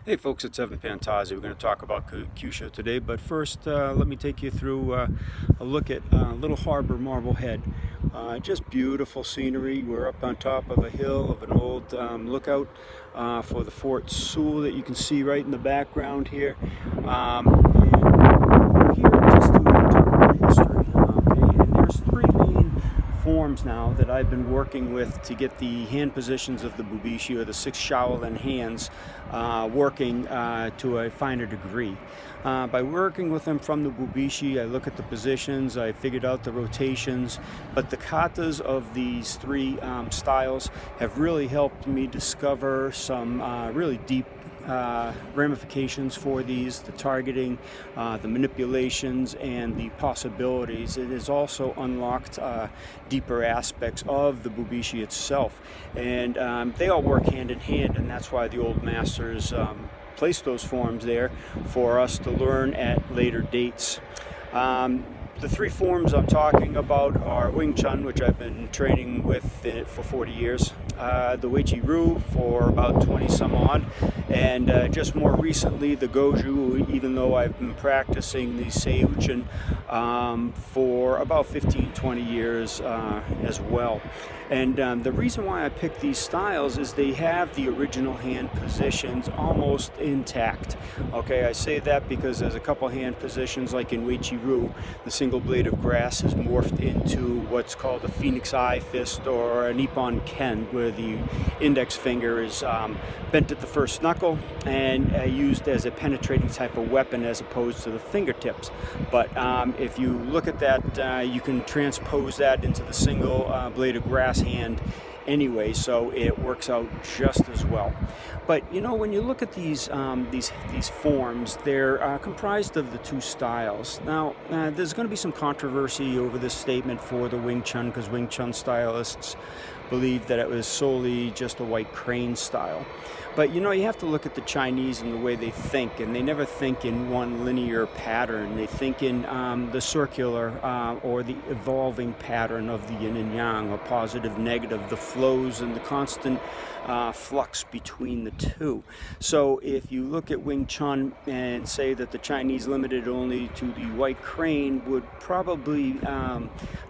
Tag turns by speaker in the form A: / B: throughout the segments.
A: Hey folks, it's Evan Pantazi. We're going to talk about Kyushu today, but first let me take you through a look at Little Harbor Marblehead. Just beautiful scenery. We're up on top of a hill of an old lookout for the Fort Sewell that you can see right in the background here. And we're here just to talk about history. Okay? And there's three main forms now that I've been working with to get the hand positions of the Bubishi, or the six Shaolin hands, working to a finer degree. By working with them from the Bubishi, I look at the positions, I figured out the rotations, but the katas of these three styles have really helped me discover some really deep ramifications for these, the targeting, the manipulations, and the possibilities. It has also unlocked deeper aspects of the Bubishi itself, and they all work hand in hand, and that's why the old masters placed those forms there for us to learn at later dates. The three forms I'm talking about are Wing Chun, which I've been training with for 40 years, the Wei Chi Ru for about 20 some odd, and just more recently the Goju, even though I've been practicing the Seiyuchin for about 15-20 years as well. And the reason why I picked these styles is they have the original hand positions almost intact. Okay, I say that because there's a couple hand positions, like in Wei Chi Ru, the single blade of grass is morphed into what's called a Phoenix Eye fist, or a Nippon Ken, where the index finger is bent at the first knuckle and used as a penetrating type of weapon as opposed to the fingertips. But if you look at that, you can transpose that into the single blade of grass hand anyway, so it works out just as well. But you know, when you look at these forms, they're comprised of the two styles. Now, there's going to be some controversy over this statement for the Wing Chun, because Wing Chun stylists believe that it was solely just a white crane style. But you know, you have to look at the Chinese and the way they think, and they never think in one linear pattern. They think in the circular or the evolving pattern of the yin and yang, or positive, negative, the flows and the constant flux between the two. So if you look at Wing Chun and say that the Chinese limited only to the white crane, would probably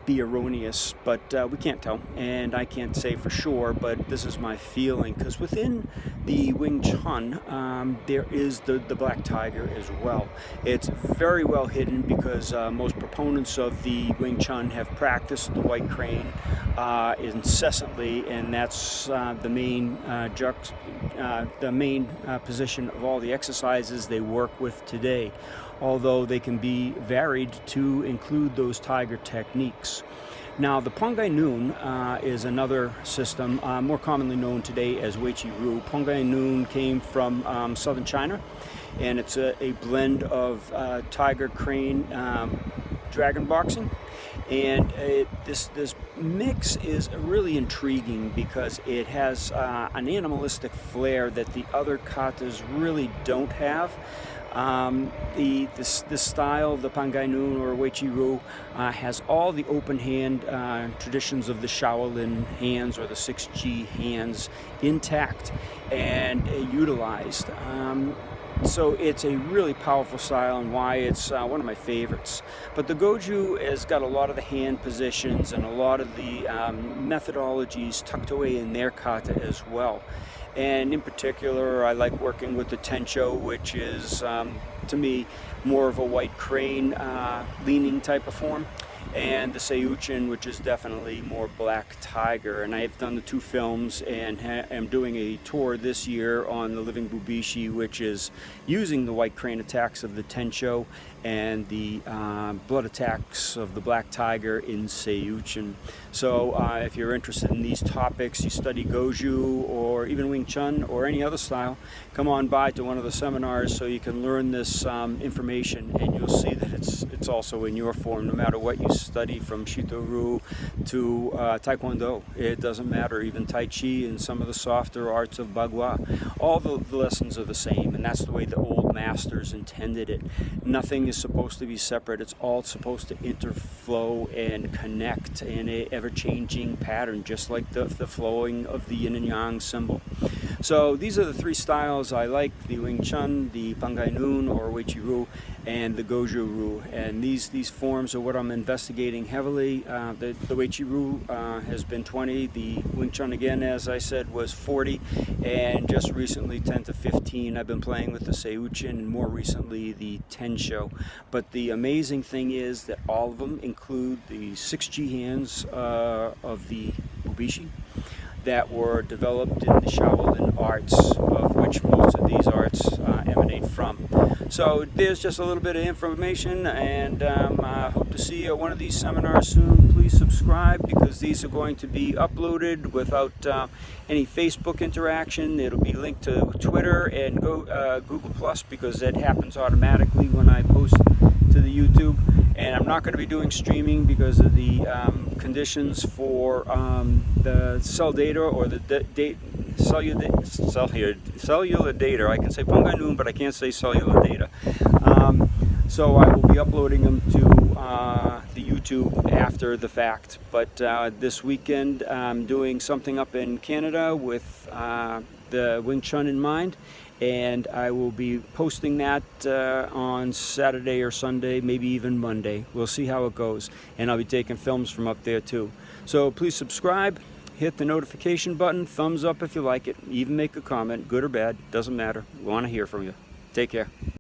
A: be erroneous, but we can't tell, and I can't say for sure, but this is my feeling, because within the Wing Chun there is the black tiger as well. It's very well hidden because most proponents of the Wing Chun have practiced the white crane incessantly, and that's the main position of all the exercises they work with today, although they can be varied to include those tiger techniques. Now, the Pongai Noon is another system, more commonly known today as Wei Chi Ru. Pongai Noon came from southern China, and it's a blend of tiger, crane, dragon boxing. And this mix is really intriguing because it has an animalistic flair that the other katas really don't have. This style, the Pongai Noon or Wei Chi Ru, has all the open hand traditions of the Shaolin hands, or the 6G hands, intact and utilized. So it's a really powerful style, and why it's one of my favorites. But the Goju has got a lot of the hand positions and a lot of the methodologies tucked away in their kata as well. And in particular, I like working with the Tencho, which is, to me, more of a white crane leaning type of form, and the Seiyuchin, which is definitely more black tiger. And I have done the two films, and am doing a tour this year on the Living Bubishi, which is using the white crane attacks of the Tencho and the blood attacks of the black tiger in Seiyuchin. So if you're interested in these topics, you study Goju or even Wing Chun or any other style, come on by to one of the seminars so you can learn this information, and you'll see that it's also in your form, no matter what you study, from Shito-Ryu to Taekwondo. It doesn't matter, even Tai Chi and some of the softer arts of Bagua. All the lessons are the same, and that's the way the old masters intended it. Nothing is supposed to be separate. It's all supposed to interflow and connect in a ever-changing pattern, just like the flowing of the yin and yang symbol. So these are the three styles I like: the Wing Chun, the Pangai Noon or Wei Chi Ru, and the Goju Ru. And these forms are what I'm investigating heavily. The Wei Chi Ru has been 20. The Wing Chun, again, as I said, was 40, and just recently 10 to 15. I've been playing with the Seiuchin, and more recently the Tensho. But the amazing thing is that all of them include the 6G hands of the Bubishi that were developed in the Shaolin arts, of which most of these arts emanate from. So there's just a little bit of information, and I hope to see you at one of these seminars soon. Please subscribe, because these are going to be uploaded without any Facebook interaction. It'll be linked to Twitter and Google Plus, because that happens automatically when I post to the YouTube. And I'm not going to be doing streaming because of the conditions for the cell data, or the cellular data. I can say Pangai Noon, but I can't say cellular data. So I will be uploading them to the YouTube after the fact. But this weekend I'm doing something up in Canada with the Wing Chun in mind, and I will be posting that on Saturday or Sunday, maybe even Monday. We'll see how it goes, and I'll be taking films from up there too. So please subscribe, hit the notification button, thumbs up if you like it, even make a comment, good or bad, doesn't matter. We want to hear from you. Take care.